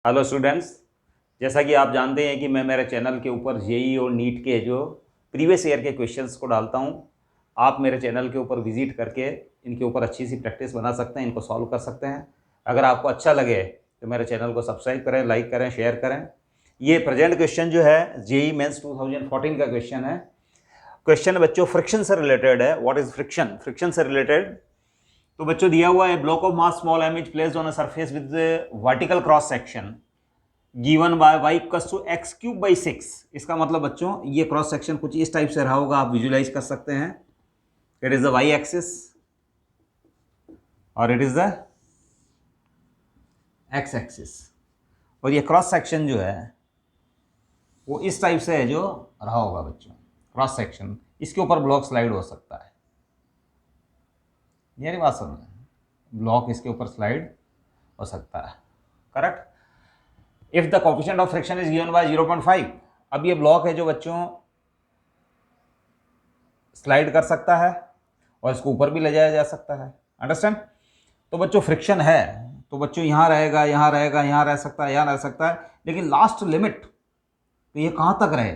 Hello students, जैसा कि आप जानते हैं कि मैं मेरे चैनल के ऊपर जेई और नीट के जो प्रीवियस ईयर के क्वेश्चंस को डालता हूं। आप मेरे चैनल के ऊपर विजिट करके इनके ऊपर अच्छी सी प्रैक्टिस बना सकते हैं, इनको सॉल्व कर सकते हैं। अगर आपको अच्छा लगे तो मेरे चैनल को सब्सक्राइब करें, लाइक करें, शेयर करें। ये प्रेजेंट क्वेश्चन जो है जेई मेंस 2014 का क्वेश्चन है। क्वेश्चन बच्चों फ्रिक्शन से रिलेटेड है। What is friction? फ्रिक्शन से रिलेटेड तो बच्चों दिया हुआ है block of mass small m is placed on a surface with vertical cross section given by y equals to x cube by 6। इसका मतलब बच्चों ये क्रॉस सेक्शन कुछ इस टाइप से रहा होगा, आप विजुलाइज कर सकते हैं। It is the Y axis और it is the X axis, और ये क्रॉस सेक्शन जो है वो इस टाइप से है जो रहा होगा बच्चों। क्रॉस सेक्शन इसके ऊपर ब्लॉक स्लाइड हो सकता है। मेरी बात समझ, ब्लॉक इसके ऊपर स्लाइड हो सकता है, correct. If the coefficient of friction is given by 0.5, अब ये ब्लॉक है जो बच्चों स्लाइड कर सकता है और इसको ऊपर भी ले जाया जा सकता है। अंडरस्टैंड? तो बच्चों फ्रिक्शन है तो बच्चों यहां रहेगा, यहां रहेगा, यहां रह सकता है, यहां रह सकता है, लेकिन लास्ट लिमिट तो ये कहां तक रहे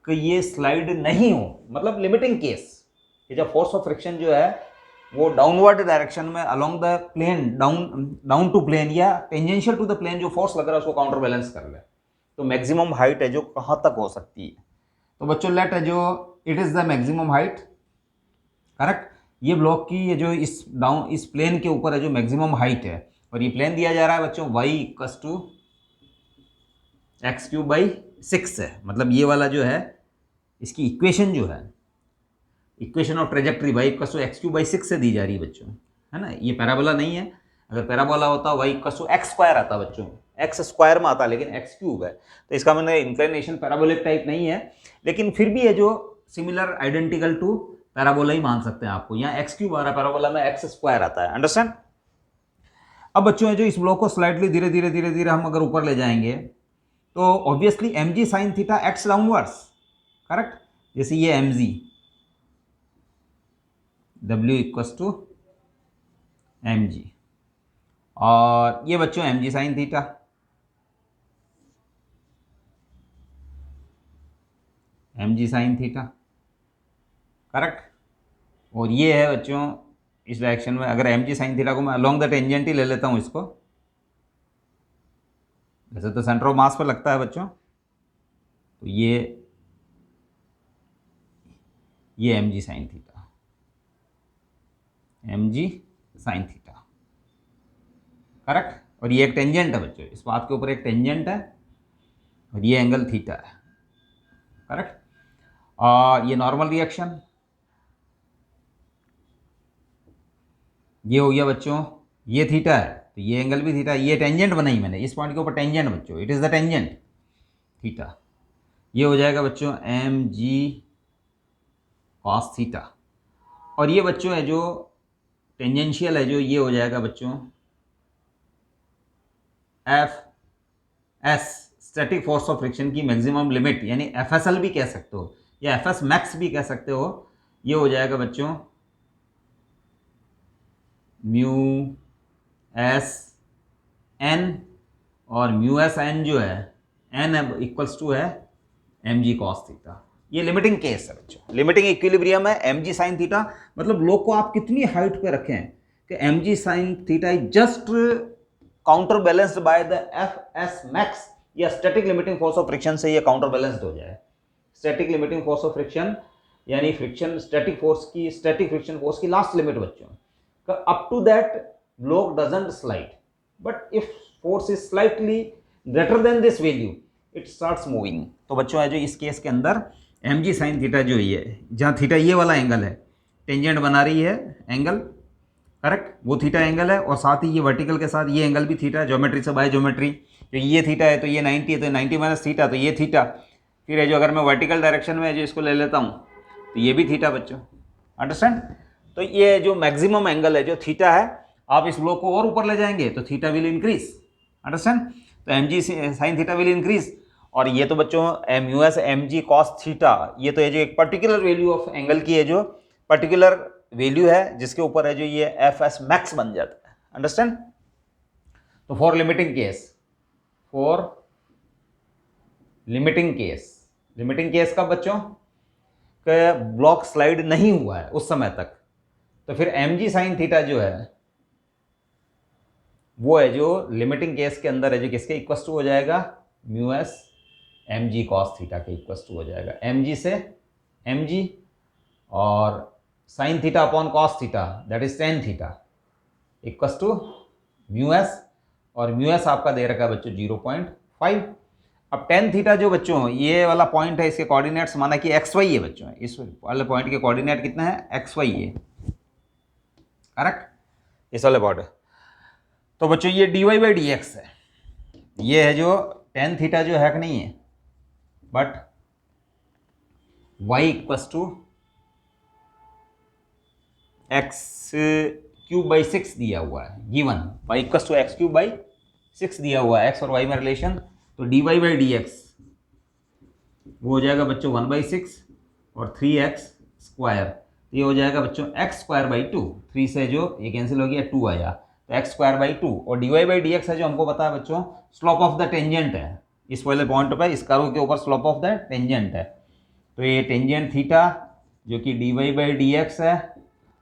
कि ये स्लाइड नहीं हो, मतलब लिमिटिंग केस कि जब फोर्स ऑफ फ्रिक्शन जो है वो डाउनवर्ड डायरेक्शन में along the plane down to plane या टेंजेंशियल टू द प्लेन जो फोर्स लग रहा है उसको काउंटर बैलेंस कर ले, तो मैक्सिमम हाइट है जो कहां तक हो सकती है। तो बच्चों लेट है जो it is the maximum height, correct. ये ब्लॉक की ये जो इस प्लेन के ऊपर है जो मैक्सिमम हाइट है, और ये प्लेन दिया जा रहा है बच्चों y equals to x cube by 6 है। मतलब ये वाला जो है इसकी इक्वेशन जो है, equation of trajectory y equals to x cube by 6 से दी जा रही है बच्चों, है ना। ये पैराबोला नहीं है, अगर पैराबोला होता y equals to x square आता बच्चों, एक्स स्क्वायर में आता, लेकिन एक्स क्यूब है तो इसका मतलब इंक्लिनेशन पैराबोलिक टाइप नहीं है, लेकिन फिर भी है जो सिमिलर आइडेंटिकल टू पैराबोला ही मान सकते हैं आपको। यहाँ एक्स क्यूब आ रहा है, पैराबोला में एक्स स्क्वायर आता है। अंडरस्टैंड? अब बच्चों है जो इस ब्लॉक को स्लाइडली धीरे धीरे धीरे धीरे हम अगर ऊपर ले जाएंगे तो ऑब्वियसली एम जी sine theta x downwards, correct. जैसे ये एम जी डब्ल्यू इक्वल्स टू एम जी, और ये बच्चों एम जी साइन थीटा, एम जी साइन थीटा, करेक्ट। और ये है बच्चों इस डायरेक्शन में, अगर एम जी साइन थीटा को मैं अलोंग द टेंजेंट ही ले लेता हूँ इसको, वैसे तो सेंटर ऑफ मास पर लगता है बच्चों, तो ये एम जी साइन थीटा, एम जी साइन थीटा, करेक्ट। और ये एक टेंजेंट है बच्चों, इस बात के ऊपर एक टेंजेंट है और ये एंगल थीटा है, करेक्ट। और ये नॉर्मल रिएक्शन, ये हो गया बच्चों, ये थीटा है तो ये एंगल भी थीटा, ये टेंजेंट बनाई मैंने इस पॉइंट के ऊपर टेंजेंट बच्चों, it is the tangent theta. ये हो जाएगा बच्चों एम जी कॉस थीटा, और ये बच्चों है जो टेंजेंशियल है जो ये हो जाएगा बच्चों F S, static force of friction की मैक्सिमम लिमिट, यानी एफ एस एल भी कह सकते हो या एफ एस मैक्स भी कह सकते हो। ये हो जाएगा बच्चों म्यू एस एन, और म्यू एस एन जो है एन इक्वल्स टू है एम जी कॉस थीटा। ये लिमिटिंग केस है बच्चों, लिमिटिंग इक्विलिब्रियम है एम जी साइन थीटा। मतलब लोग को आप कितनी हाइट पे रखें कि M ji sine theta is just counter balanced by the F S max, या static limiting force of friction से ये काउंटर बैलेंस्ड हो जाए। Static limiting force of friction यानी फ्रिक्शन स्टैटिक फोर्स की, स्टैटिक फ्रिक्शन फोर्स की last limit बच्चों, up to that block doesn't slide, but if force is slightly greater than this value it starts moving. तो बच्चों है जो इस case के अंदर एम जी साइन थीटा जो है, जहाँ थीटा ये वाला एंगल है, टेंजेंट बना रही है एंगल, करेक्ट, वो थीटा एंगल है, और साथ ही ये वर्टिकल के साथ ये एंगल भी थीटा है, ज्योमेट्री से बाय ज्योमेट्री। तो ये थीटा है तो ये 90 है तो 90 माइनस थीटा तो ये थीटा। फिर है जो अगर मैं वर्टिकल डायरेक्शन में जो इसको ले लेता हूँ तो ये भी थीटा बच्चों। अंडरस्टैंड? तो ये जो मैक्सिमम एंगल है जो थीटा है, आप इस ब्लॉक को और ऊपर ले जाएंगे तो थीटा विल इंक्रीज। अंडरस्टैंड? तो m ji sine theta will increase, और ये तो बच्चों एम यू एस एम जी कॉस थीटा, ये तो है जो एक पर्टिकुलर वैल्यू ऑफ एंगल की है जो पर्टिकुलर वैल्यू है जिसके ऊपर है जो ये एफ एस मैक्स बन जाता है। अंडरस्टैंड? तो for limiting case for limiting case. Limiting case कब बच्चों? कि ब्लॉक स्लाइड नहीं हुआ है उस समय तक, तो फिर mg साइन थीटा जो है वो है जो लिमिटिंग केस के अंदर है जो किसके इक्वल टू हो जाएगा, mu s mg cos theta के इक्वल टू हो जाएगा। mg से mg और sine theta upon cos theta that is tan theta equal to mu s, और म्यू एस आपका दे रखा है बच्चों 0.5। अब टेन थीटा जो बच्चों ये वाला पॉइंट है, इसके कोऑर्डिनेट्स माना कि एक्स वाई है बच्चों, इस वाले पॉइंट के कोऑर्डिनेट कितना है, एक्स वाई है, करेक्ट, इस वाले पॉइंट। तो बच्चों ये dy बाई डी एक्स है, ये है जो टेन थीटा जो है कि नहीं है, but y equals to x cube by six दिया हुआ है, given y equals to x cube by six दिया हुआ है, x और y में रिलेशन। तो dy बाई डी एक्स वो हो जाएगा बच्चों 1/6 और 3x स्क्वायर, ये हो जाएगा बच्चों x स्क्वायर बाई 2, 3 से जो ये कैंसिल हो गया 2 आया, तो x स्क्वायर बाई 2, और dy बाई डी एक्स है जो हमको पता है बच्चों स्लोप ऑफ द टेंजेंट है, इस वाले पॉइंट पे इस कर्व के ऊपर स्लोप ऑफ द टेंजेंट है। तो ये टेंजेंट थीटा जो कि dy बाई डी एक्स है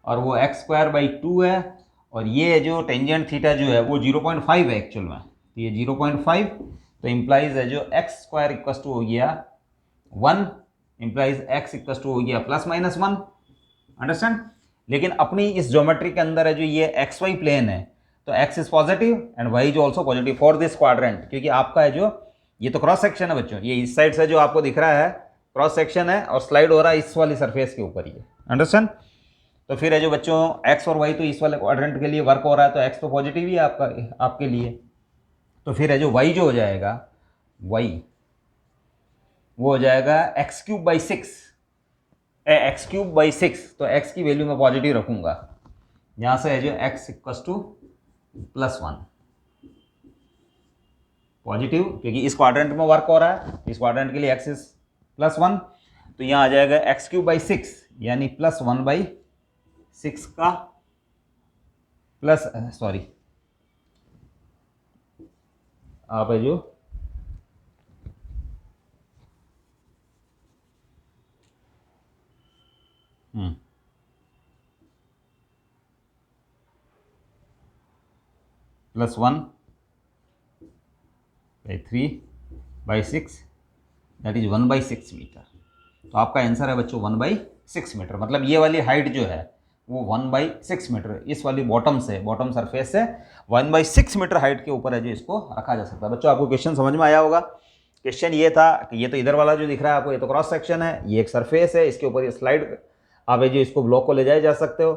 और वो x स्क्वायर बाई 2 है, और ये जो टेंजेंट थीटा जो है वो 0.5 है एक्चुअल में, तो ये 0.5, तो इम्प्लाइज है जो एक्स स्क्वायर इक्वल टू हो गया 1, इम्प्लाइज एक्स इक्वल टू हो गया प्लस माइनस 1, अंडरस्टैंड। लेकिन अपनी इस ज्योमेट्री के अंदर है जो ये एक्स वाई प्लेन है, तो x is positive and y is also positive for this quadrant, क्योंकि आपका है जो ये तो क्रॉस सेक्शन है बच्चों, ये इस साइड से जो आपको दिख रहा है क्रॉस सेक्शन है और स्लाइड हो रहा है इस वाली सरफेस के ऊपर, ये अंडरस्टैंड। तो फिर है जो बच्चों एक्स और वाई तो इस वाले क्वाड्रेंट के लिए वर्क हो रहा है, तो एक्स तो पॉजिटिव ही है आपका आपके लिए, तो फिर है जो y जो हो जाएगा y वो हो जाएगा x cube by six, x cube by six, तो x की वैल्यू मैं पॉजिटिव रखूंगा, यहां से है जो x equals two plus 1 positive, क्योंकि इस क्वाड्रेंट में वर्क हो रहा है, इस क्वाड्रेंट के लिए x इज प्लस 1, तो यहां आ जाएगा एक्स क्यूब बाई सिक्स यानी प्लस 1/6 का प्लस सॉरी आप है जो प्लस 1/3/6 दैट इज 1/6 मीटर। तो आपका आंसर है बच्चों 1/6 मीटर, मतलब ये वाली हाइट जो है वो 1/6 मीटर, इस वाली बॉटम से, बॉटम सरफेस से 1/6 मीटर हाइट के ऊपर है जो इसको रखा जा सकता है। बच्चों आपको क्वेश्चन समझ में आया होगा। क्वेश्चन ये था कि ये तो इधर वाला जो दिख रहा है आपको, ये तो क्रॉस सेक्शन है, ये एक सरफेस है, इसके ऊपर ये स्लाइड आप है जो इसको ब्लॉक को ले जाए जा सकते हो।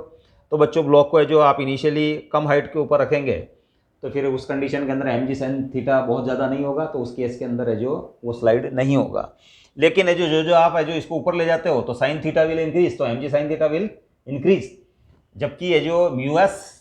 तो बच्चों ब्लॉक को है जो आप इनिशियली कम हाइट के ऊपर रखेंगे, तो फिर उस कंडीशन के अंदर mg साइन थीटा बहुत ज़्यादा नहीं होगा, तो उस केस के अंदर है जो वो स्लाइड नहीं होगा। लेकिन है जो आप है जो इसको ऊपर ले जाते हो तो साइन थीटा विल इंक्रीज, तो mg sine theta will increase, जबकि ये जो म्यू एस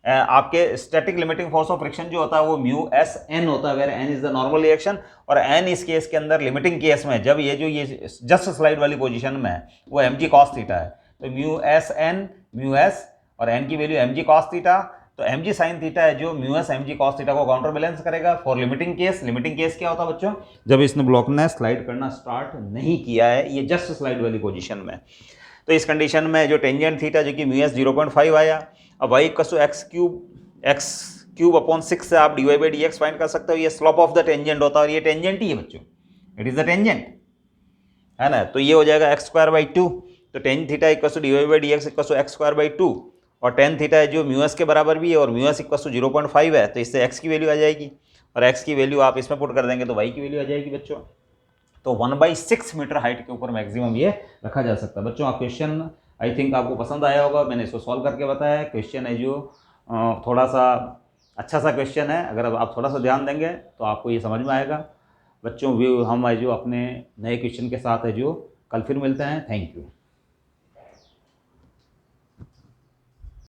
आपके static limiting force of friction जो होता है वो म्यू एस एन होता है, where n is the normal reaction, और एन इस केस के अंदर लिमिटिंग केस में जब ये जो ये जस्ट स्लाइड वाली पोजीशन में है वो mg कॉस थीटा है, तो mu S n mu s और एन की वैल्यू mg कॉस थीटा, तो mg साइन थीटा है जो mu s mg cos theta को काउंटर बैलेंस करेगा for limiting case. Limiting case क्या होता है बच्चों, जब इसने ब्लॉक ने स्लाइड करना स्टार्ट नहीं किया है, ये जस्ट स्लाइड वाली पोजीशन में, तो इस कंडीशन में जो टेंजेंट थीटा जो कि म्यू एस 0.5 आया, अब y equal to x cube upon 6 से आप dy by d x find कर सकते हो, ये स्लोप ऑफ द टेंजेंट होता है, और ये टेंजेंट ही है बच्चों, इट इज द टेंजेंट है ना। तो ये हो जाएगा एक्स स्क्वायर बाई 2, तो tan theta equal to dy by d x equal to x square by 2, और टेन थीटा है जो म्यू एस के बराबर भी है और म्यू एस इक्वल टू 0.5 है, तो इससे x की वैल्यू आ जाएगी, और x की वैल्यू आप इसमें पुट कर देंगे तो y की वैल्यू आ जाएगी बच्चों। तो 1/6 मीटर हाइट के ऊपर मैक्सिमम ये रखा जा सकता है। बच्चों आप क्वेश्चन आई थिंक आपको पसंद आया होगा, मैंने इसको सॉल्व करके बताया। क्वेश्चन है जो थोड़ा सा अच्छा सा क्वेश्चन है, अगर आप थोड़ा सा ध्यान देंगे तो आपको ये समझ में आएगा। बच्चों हम जो अपने नए क्वेश्चन के साथ है जो कल फिर मिलते हैं। Thank you.